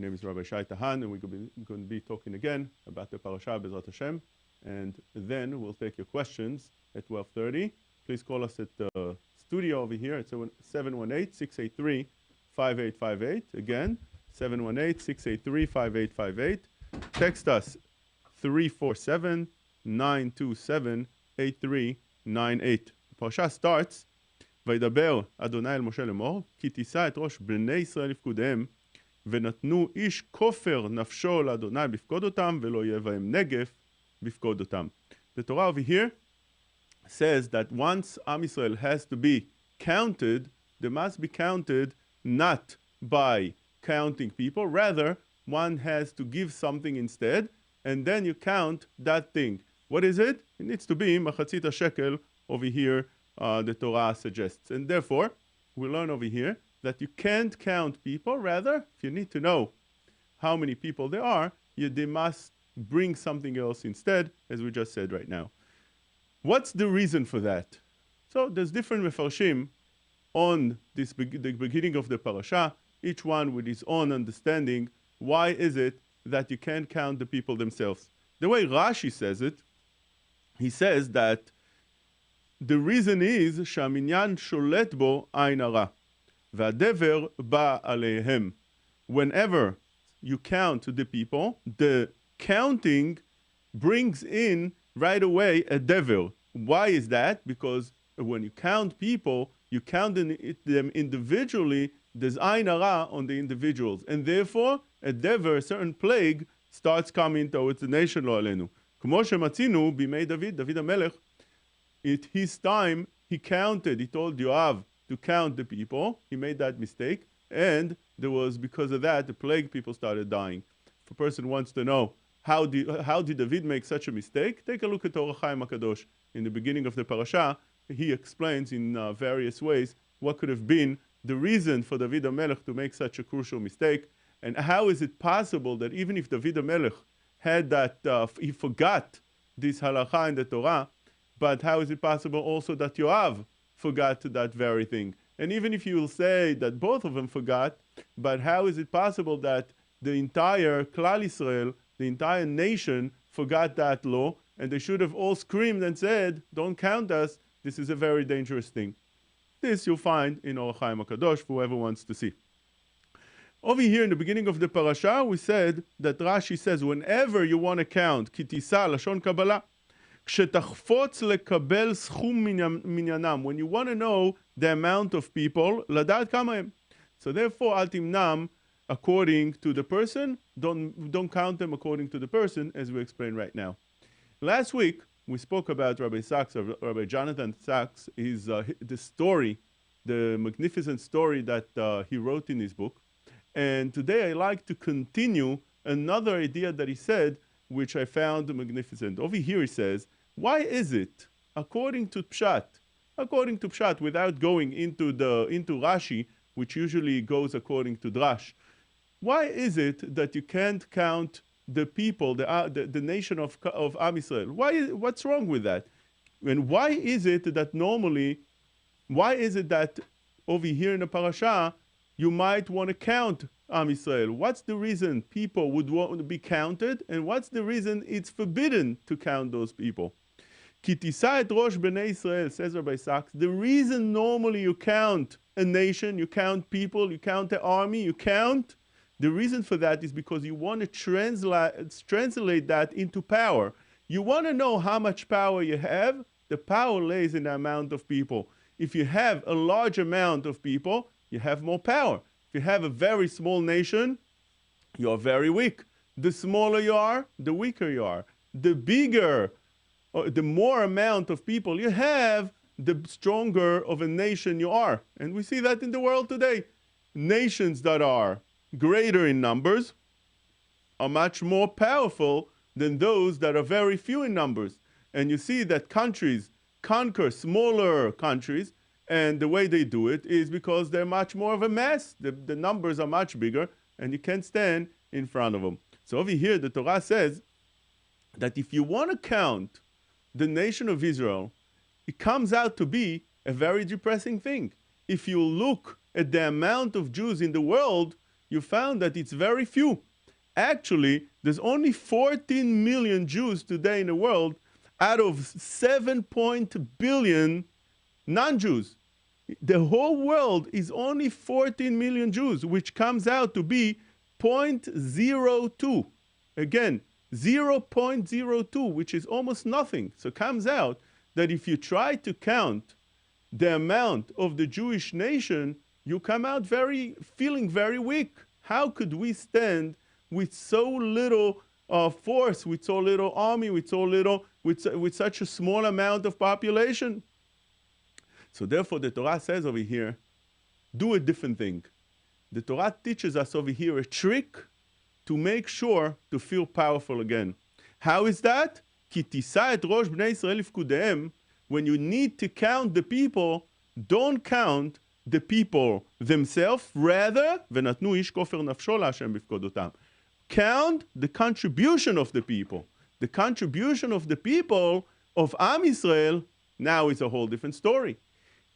name is Rabbi Shay Tahan, and we're going to be talking again about the parasha Bezrat Hashem. And then we'll take your questions at 12:30. Please call us at the studio over here at 718-683-5858. Again, 718-683-5858. Text us 347-927-8398. The parasha starts, וידבר אדוני אל משה לאמור, כי תישא את ראש בני ישראל לפקודיהם, ונתנו איש כופר נפשו לאדוני בפקוד אותם, ולא יהיה בהם נגף בפקוד אותם. The Torah over here says that once Am Yisrael has to be counted, they must be counted not by counting people, rather one has to give something instead, and then you count that thing. What is it? It needs to be machatzit shekel over here, the Torah suggests. And therefore, we learn over here that you can't count people, rather, if you need to know how many people there are, they must bring something else instead, as we just said right now. What's the reason for that? So there's different mefarshim on the beginning of the parasha, each one with his own understanding. Why is it that you can't count the people themselves? The way Rashi says it, he says that the reason is שהמניין שולט בו עין הרע, והדבר בא עליהם. Whenever you count the people, the counting brings in right away a devil. Why is that? Because when you count people, you count them individually, there's ayin hara on the individuals. And therefore, a devil, a certain plague, starts coming towards the nation, lo alenu. כמו שמצינו בימי דוד המלך, at his time, he counted, he told Yoav to count the people. He made that mistake. And there was, because of that, the plague, people started dying. If a person wants to know how did David make such a mistake, take a look at Orach Chaim HaKadosh. In the beginning of the parasha, he explains in various ways what could have been the reason for David HaMelech to make such a crucial mistake. And how is it possible that even if David HaMelech had that, he forgot this halacha in the Torah, but how is it possible also that Yoav forgot that very thing? And even if you will say that both of them forgot, but how is it possible that the entire Klal Yisrael, the entire nation, forgot that law, and they should have all screamed and said, don't count us, this is a very dangerous thing. This you'll find in Orach Chaim HaKadosh, whoever wants to see. Over here in the beginning of the parasha, we said that Rashi says, whenever you want to count, כי תישא לשון קבלה, כשתחפוץ לקבל סכום מניינם, when you want to know the amount of people, לדעת כמה הם. So therefore, אל תמנם according to the person, don't count them according to the person, as we explained right now. Last week, we spoke about Rabbi Jonathan Sachs, the story, the magnificent story that he wrote in his book. And today I like to continue another idea that he said, which I found magnificent. Over here he says, why is it, according to Pshat, without going into Rashi, which usually goes according to Drash, why is it that you can't count the people, the nation of Am Yisrael? What's wrong with that? And why is it that over here in the parasha, you might want to count Am Yisrael? What's the reason people would want to be counted, and what's the reason it's forbidden to count those people? כי תישא את ראש בני ישראל, says Rabbi Sachs, the reason normally you count a nation, you count people, you count the army, the reason for that is because you want to translate that into power. You want to know how much power you have. The power lays in the amount of people. If you have a large amount of people, you have more power. If you have a very small nation, you are very weak. The smaller you are, the weaker you are. The bigger, or the more amount of people you have, the stronger of a nation you are. And we see that in the world today. Nations that are greater in numbers are much more powerful than those that are very few in numbers. And you see that countries conquer smaller countries, and the way they do it is because they're much more of a mass. The numbers are much bigger, and you can't stand in front of them. So over here, the Torah says that if you want to count the nation of Israel, it comes out to be a very depressing thing. If you look at the amount of Jews in the world, you found that it's very few. Actually, there's only 14 million Jews today in the world out of 7 billion non-Jews. The whole world is only 14 million Jews, which comes out to be 0.02. Again, 0.02, which is almost nothing. So it comes out that if you try to count the amount of the Jewish nation, you come out feeling very weak. How could we stand with so little force, with so little army, with such a small amount of population? So therefore, the Torah says over here, do a different thing. The Torah teaches us over here a trick to make sure to feel powerful again. How is that? כי תישא את ראש בני ישראל לפקודיהם. When you need to count the people, don't count the people themselves, rather, ונתנו איש כופר נפשו להשם בפקודותם. Count the contribution of the people. The contribution of the people of Am Yisrael now is a whole different story.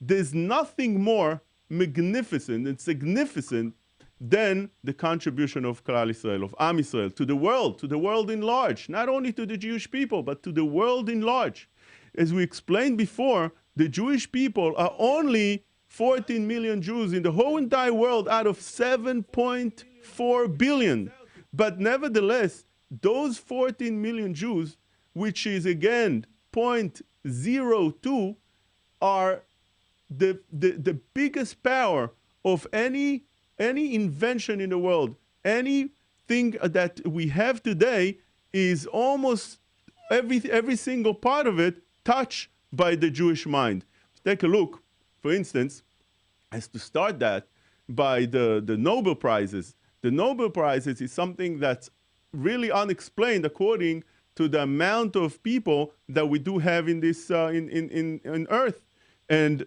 There's nothing more magnificent and significant than the contribution of Klal Yisrael, of Am Yisrael, to the world in large, not only to the Jewish people, but to the world in large. As we explained before, the Jewish people are only 14 million Jews in the whole entire world out of 7.4 billion. But nevertheless, those 14 million Jews, which is again 0.02, are the biggest power of any invention in the world. Anything that we have today is almost every single part of it touched by the Jewish mind. Take a look, for instance, as to start that, by the Nobel Prizes. The Nobel Prizes is something that's really unexplained according to the amount of people that we do have in this in Earth. And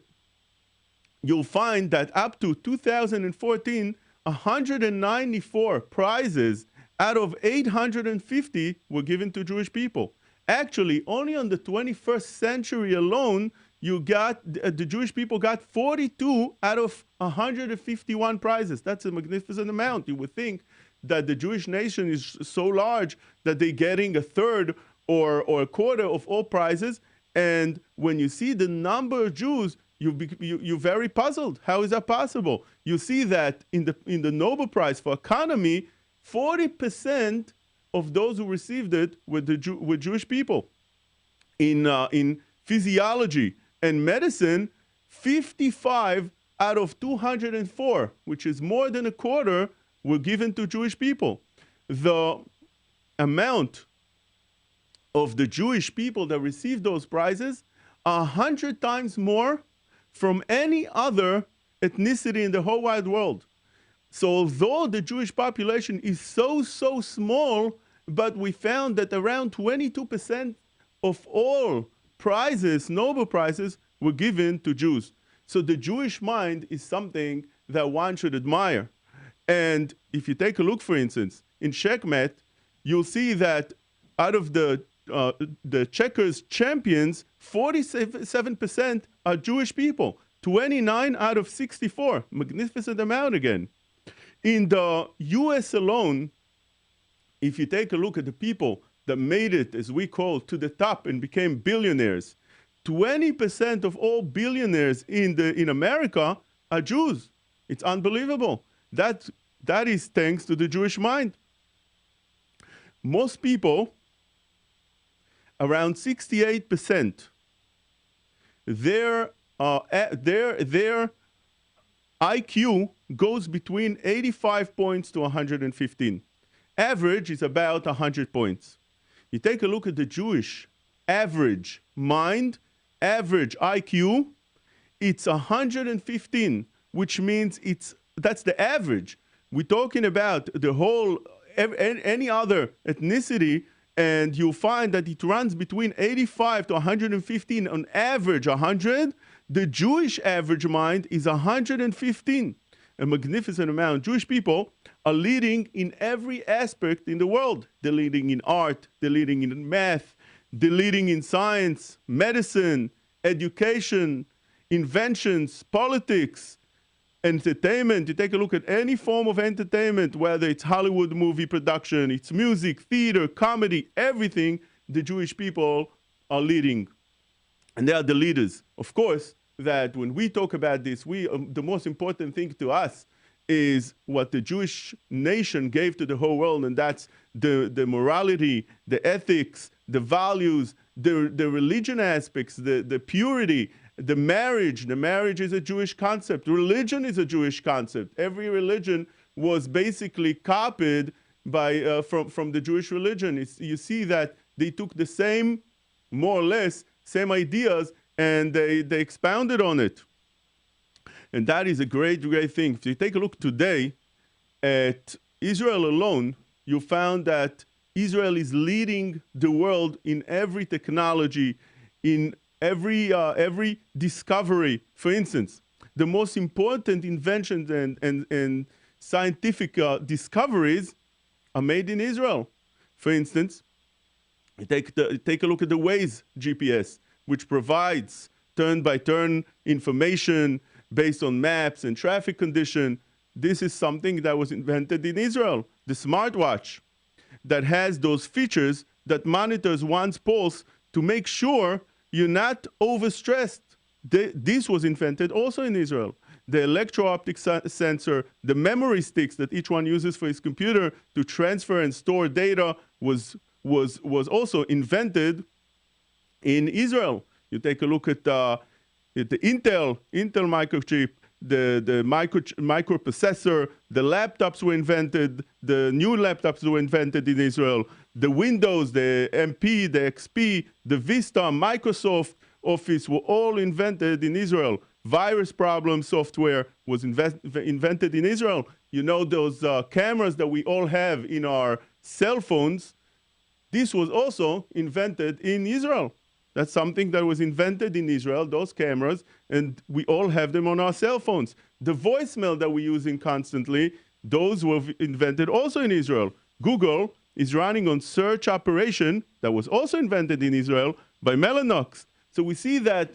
you'll find that up to 2014, 194 prizes out of 850 were given to Jewish people. Actually, only on the 21st century alone, the Jewish people got 42 out of 151 prizes. That's a magnificent amount. You would think that the Jewish nation is so large that they're getting a third or a quarter of all prizes. And when you see the number of Jews, you're very puzzled. How is that possible? You see that in the Nobel Prize for Economy, 40% of those who received it were Jewish people. In physiology and medicine, 55 out of 204, which is more than a quarter, were given to Jewish people. The amount of the Jewish people that received those prizes, 100 times more from any other ethnicity in the whole wide world. So although the Jewish population is so small, but we found that around 22% of all prizes, Nobel Prizes, were given to Jews. So the Jewish mind is something that one should admire. And if you take a look, for instance, in Checkmate, you'll see that out of the checkers champions, 47% are Jewish people, 29 out of 64, magnificent amount again. In the US alone, if you take a look at the people that made it, as we call, to the top and became billionaires, 20% of all billionaires in America are Jews. It's unbelievable. That is thanks to the Jewish mind. Most people, around 68%, their IQ goes between 85 points to 115. Average is about 100 points. You take a look at the Jewish average mind, average IQ, it's 115, which means that's the average. We're talking about the whole, any other ethnicity, and you'll find that it runs between 85 to 115, on average 100. The Jewish average mind is 115, a magnificent amount. Jewish people are leading in every aspect in the world. They're leading in art, they're leading in math, they're leading in science, medicine, education, inventions, politics, entertainment, you take a look at any form of entertainment, whether it's Hollywood movie production, it's music, theater, comedy, everything, the Jewish people are leading. And they are the leaders. Of course, that when we talk about this, the most important thing to us is what the Jewish nation gave to the whole world, and that's the morality, the ethics, the values, the religion aspects, the purity, the marriage. The marriage is a Jewish concept. Religion is a Jewish concept. Every religion was basically copied by from the Jewish religion. You see that they took the same, more or less, same ideas, and they expounded on it. And that is a great, great thing. If you take a look today at Israel alone, you found that Israel is leading the world in every technology, in every discovery. For instance, the most important inventions and scientific discoveries are made in Israel. For instance, you take a look at the Waze GPS, which provides turn-by-turn information based on maps and traffic condition. This is something that was invented in Israel. The smartwatch that has those features that monitors one's pulse to make sure you're not overstressed. This was invented also in Israel. The electro-optic sensor, the memory sticks that each one uses for his computer to transfer and store data was also invented in Israel. You take a look at the Intel microchip, the microprocessor, the laptops were invented, the new laptops were invented in Israel, the Windows, the MP, the XP, the Vista, Microsoft Office were all invented in Israel. Virus problem software was invented in Israel. You know those cameras that we all have in our cell phones, this was also invented in Israel. That's something that was invented in Israel, those cameras, and we all have them on our cell phones. The voicemail that we're using constantly, those were invented also in Israel. Google is running on search operation that was also invented in Israel by Mellanox. So we see that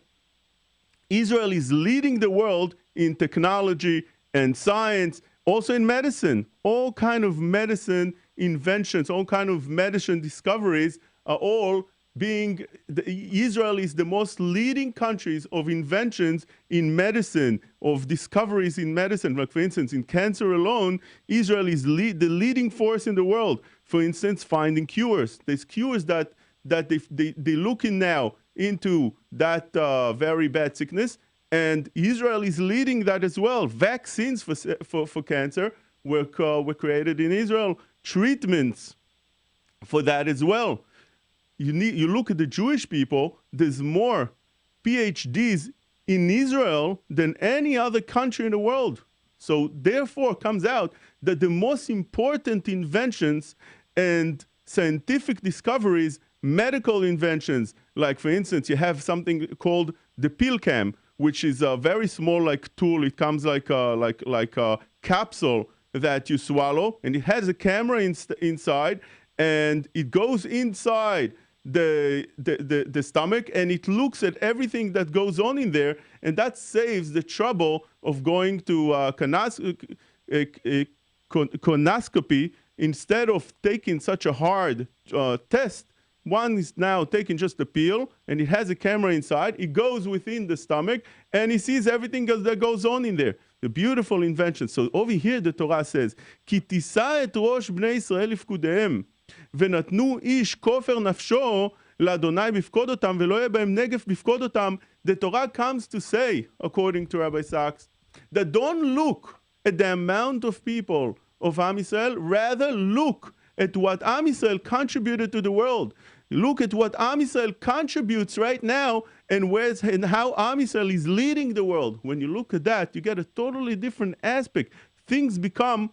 Israel is leading the world in technology and science, also in medicine. All kind of medicine inventions, all kind of medicine discoveries are all being, Israel is the most leading countries of inventions in medicine, of discoveries in medicine. Like for instance, in cancer alone, Israel is the leading force in the world. For instance, finding cures. There's cures that they're looking now into that very bad sickness, and Israel is leading that as well. Vaccines for cancer were created in Israel. Treatments for that as well. You look at the Jewish people, there's more PhDs in Israel than any other country in the world. So therefore comes out that the most important inventions and scientific discoveries, medical inventions, like for instance, you have something called the pill cam, which is a very small like tool. It comes like a capsule that you swallow, and it has a camera inside, and it goes inside the stomach, and it looks at everything that goes on in there, and that saves the trouble of going to colonoscopy. Instead of taking such a hard test, one is now taking just a pill, and it has a camera inside. It goes within the stomach, and he sees everything that goes on in there. The beautiful invention. So over here the Torah says, "Ki tisa et rosh bnei Israel lifkudehem, ונתנו איש כופר נפשו לאדוני בפקוד אותם, ולא יהיה בהם נגף בפקוד אותם." The Torah comes to say, according to Rabbi Sachs, that don't look at the amount of people of Am Yisrael, rather look at what Am Yisrael contributed to the world. Look at what Am Yisrael contributes right now, and how Am Yisrael is leading the world. When you look at that, you get a totally different aspect. Things become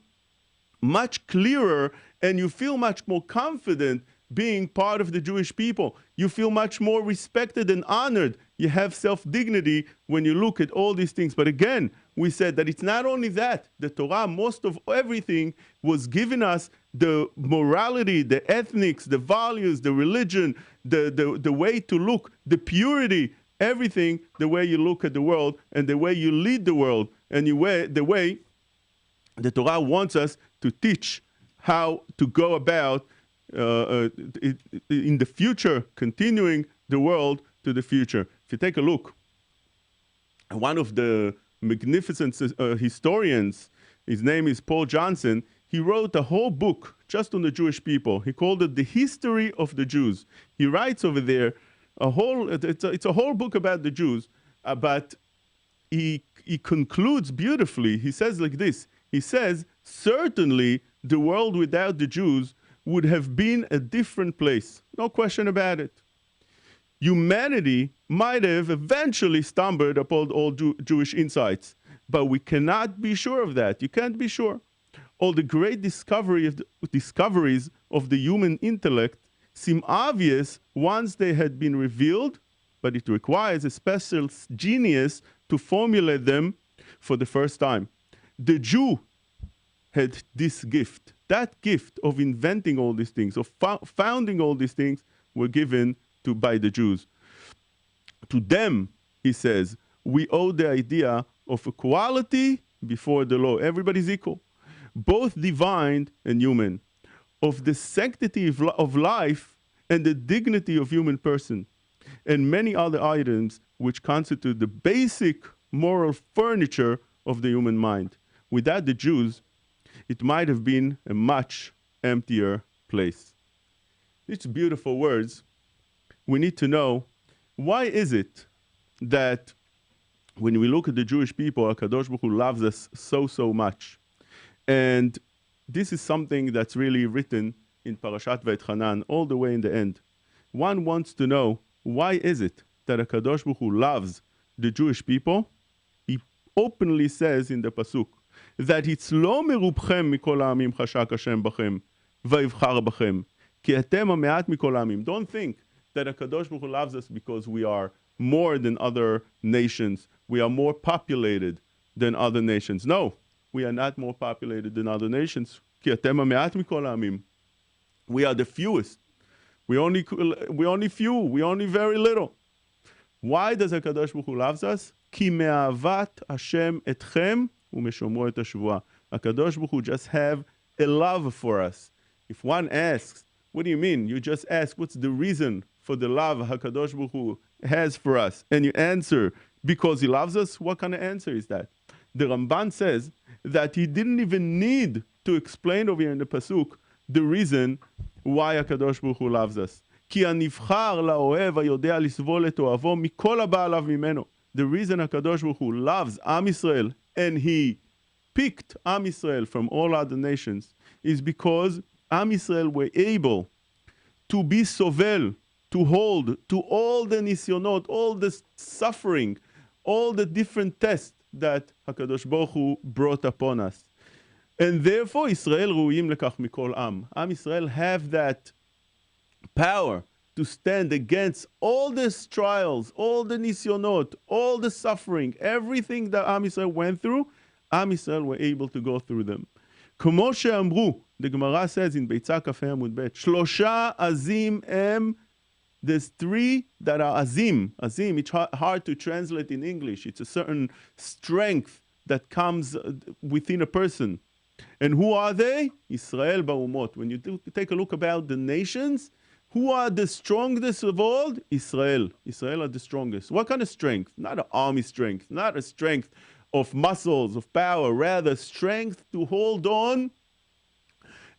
much clearer, and you feel much more confident being part of the Jewish people. You feel much more respected and honored. You have self-dignity when you look at all these things. But again, we said that it's not only that. The Torah, most of everything, was giving us the morality, the ethics, the values, the religion, the way to look, the purity. everything, the way you look at the world and the way you lead the world and the way the Torah wants us to teach how to go about in the future, continuing the world to the future. If you take a look, one of the magnificent historians, his name is Paul Johnson, he wrote a whole book just on the Jewish people. He called it The History of the Jews. He writes over there it's a whole book about the Jews, but he concludes beautifully. He says like this. He says, certainly the world without the Jews would have been a different place. No question about it. Humanity might have eventually stumbled upon all Jewish insights, but we cannot be sure of that. You can't be sure. All the great discoveries of the human intellect seem obvious once they had been revealed, but it requires a special genius to formulate them for the first time. The Jew had this gift. That gift of inventing all these things, of founding all these things, were given by the Jews. To them, he says, we owe the idea of equality before the law. Everybody's equal, both divine and human, of the sanctity of life and the dignity of human person, and many other items which constitute the basic moral furniture of the human mind. Without the Jews, it might have been a much emptier place. These beautiful words. We need to know, why is it that when we look at the Jewish people, HaKadosh Baruch Hu loves us so much? And this is something that's really written in Parashat Va'etchanan, all the way in the end. One wants to know, why is it that HaKadosh Baruch Hu loves the Jewish people? He openly says in the Pasuk, that it's lo merubchem mikol ha'amim chashak Hashem bachem, vayivchar bachem, ki atem ha'me'at mikol ha'amim. Don't think that HaKadosh Baruch Hu loves us because we are more than other nations. We are more populated than other nations. No, we are not more populated than other nations. Ki atem ha'me'at mikol ha'amim. We are the fewest. We only few. We only very little. Why does HaKadosh Baruch Hu loves us? Ki me'avat Hashem etchem u'meshomro et hashvuah. HaKadosh Baruch Hu just have a love for us. If one asks, what do you mean? You just ask, what's the reason for the love HaKadosh Baruch Hu has for us? And you answer, because he loves us? What kind of answer is that? The Ramban says that he didn't even need to explain over here in the Pasuk the reason why HaKadosh Baruch Hu loves us. כי הנבחר לאוהב היודע לסבול את אוהבו מכל הבא עליו ממנו. The reason HaKadosh Baruch Hu loves Am Yisrael, and he picked Am Yisrael from all other nations, is because Am Yisrael were able to be sovel, to hold to all the nisyonot, all the suffering, all the different tests that HaKadosh Baruch Hu brought upon us. And therefore, Israel ru'im lekach mikol am. Am Yisrael have that power to stand against all these trials, all the nisyonot, all the suffering, everything that Am Yisrael went through, Am Yisrael were able to go through them. כמו שאמרו, the Gemara says in ביצה כ"ה עמוד ב', שלושה עזים הם, there's three that are azim. Azim, it's hard to translate in English. It's a certain strength that comes within a person. And who are they? Israel ba'umot. When you take a look about the nations, who are the strongest of all? Israel. Israel are the strongest. What kind of strength? Not an army strength, not a strength of muscles, of power, rather strength to hold on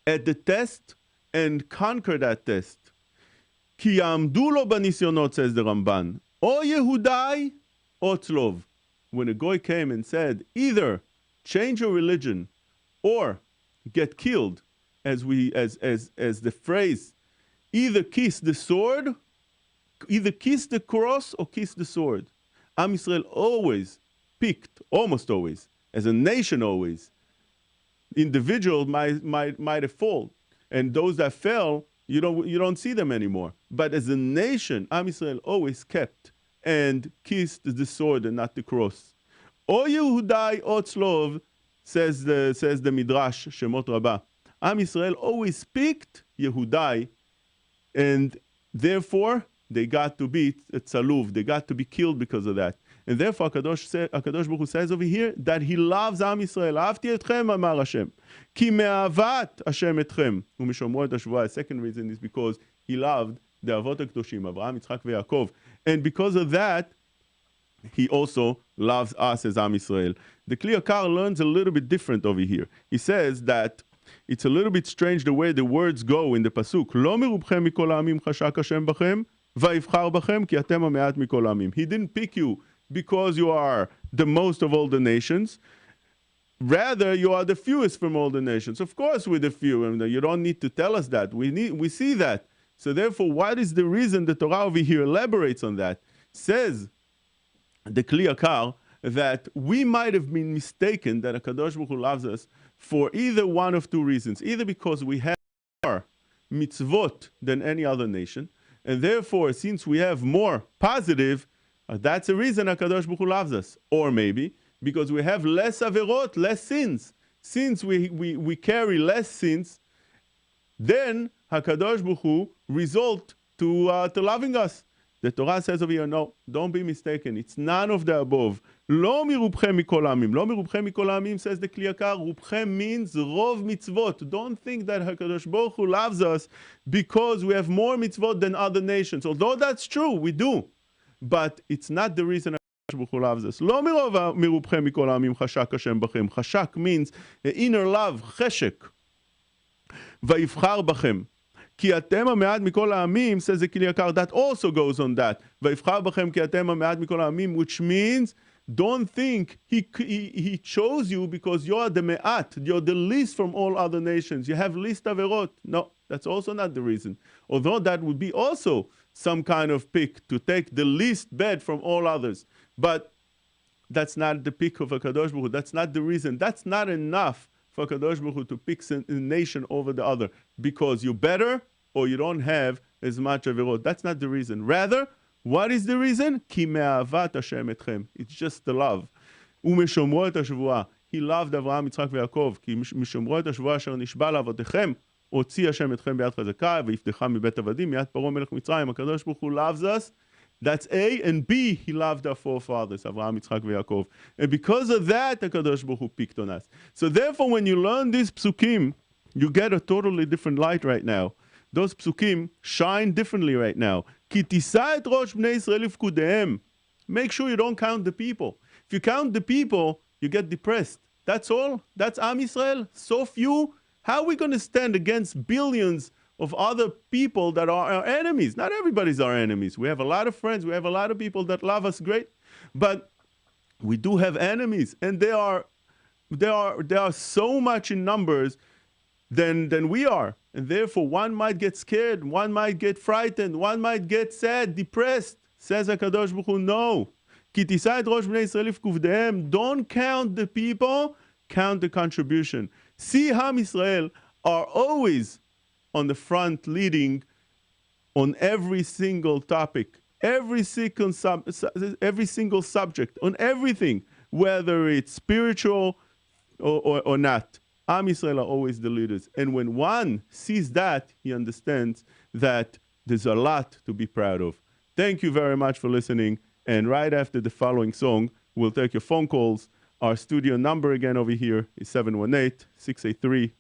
at the test and conquer that test. כי יעמדו לו בניסיונות, says the Ramban, או יהודאי או צלוב. When a goy came and said, either change your religion or get killed, as the phrase, either kiss the sword, either kiss the cross or kiss the sword. Am Yisrael always picked, almost always, as a nation always, individuals might have fallen, and those that fell, you don't see them anymore. But as a nation, Am Yisrael always kept and kissed the sword and not the cross. O Yehudai O Tzlov, says the Midrash Shemot Rabbah. Am Yisrael always picked Yehudai, and therefore they got to be tzaluv, they got to be killed because of that. And therefore, HaKadosh Baruch Hu says over here that He loves Am Yisrael. אהבתי אתכם, אמר Hashem. כי מאהבת Hashem אתכם. ומשומרו את השבועה. The second reason is because He loved the Avot HaKadoshim, Avraham, Yitzchak, veYaakov. And because of that, He also loves us as Am Yisrael. The Kli Yakar learns a little bit different over here. He says that it's a little bit strange the way the words go in the pasuk. לא מרובכם מכל העמים חשק השם בכם, ויבחר בכם כי אתם המעט מכל העמים. He didn't pick you because you are the most of all the nations. Rather, you are the fewest from all the nations. Of course, we're the few, and you don't need to tell us that. We see that. So therefore, what is the reason the Torah over here elaborates on that? Says the Kli Yakar that we might have been mistaken that HaKadosh Baruch Hu loves us for either one of two reasons. Either because we have more mitzvot than any other nation, and therefore, since we have more positive, that's a reason HaKadosh Baruch Hu loves us. Or maybe because we have less averot, less sins. Since we carry less sins, then HaKadosh Baruch Hu result to loving us. The Torah says over here, no, don't be mistaken. It's none of the above. לא מרובכם מכל העמים. לא מרובכם מכל העמים, says the Kli Yakar. רובכם means רוב mitzvot. Don't think that HaKadosh Baruch Hu loves us because we have more mitzvot than other nations. Although that's true, we do. But it's not the reason HaKadosh Baruch Hu loves us. לא מרובכם מכל העמים חשק השם בכם. חשק means inner love, חשק. ויבחר בכם. כי אתם המעט מכל העמים, says the Kli Yakar, that also goes on that. ויבחר בכם כי אתם המעט מכל העמים, which means, don't think he chose you because you're the me'at, you're the least from all other nations. You have least averot. No, that's also not the reason. Although that would be also some kind of pick to take the least bad from all others. But that's not the pick of HaKadosh Baruch Hu. That's not the reason. That's not enough for HaKadosh Baruch Hu to pick a nation over the other because you're better or you don't have as much averot. That's not the reason. Rather, what is the reason? כי מאהבת השם אתכם. It's just the love. ומשומרו את השבועה. He loved אברהם, יצחק ויעקב. כי משומרו את השבועה אשר נשבע לאבותיכם, הוציא השם אתכם ביד חזקה, ויפתחה מבית עבדים, מיד פרעה מלך מצרים. הקדוש ברוך הוא loves us. That's A, and B, he loved our forefathers, Avraham, Yitzchak, Yaakov. And because of that, the Kadosh Baruch Hu picked on us. So therefore, when you learn these psukim, you get a totally different light right now. Those psukim shine differently right now. כי תישא את ראש בני ישראל לפקודיהם. Make sure you don't count the people. If you count the people, you get depressed. That's all. That's Am Yisrael. So few. How are we going to stand against billions of other people that are our enemies? Not everybody's our enemies. We have a lot of friends. We have a lot of people that love us great. But we do have enemies. And they are so much in numbers than we are. And therefore, one might get scared, one might get frightened, one might get sad, depressed. Says HaKadosh Baruch Hu, no. כי תישא את ראש בני ישראל לפקודיהם. Don't count the people, count the contribution. See, Am Yisrael are always on the front leading on every single topic, every single subject, on everything, whether it's spiritual or not. Am Yisrael are always the leaders. And when one sees that, he understands that there's a lot to be proud of. Thank you very much for listening. And right after the following song, we'll take your phone calls. Our studio number again over here is 718-683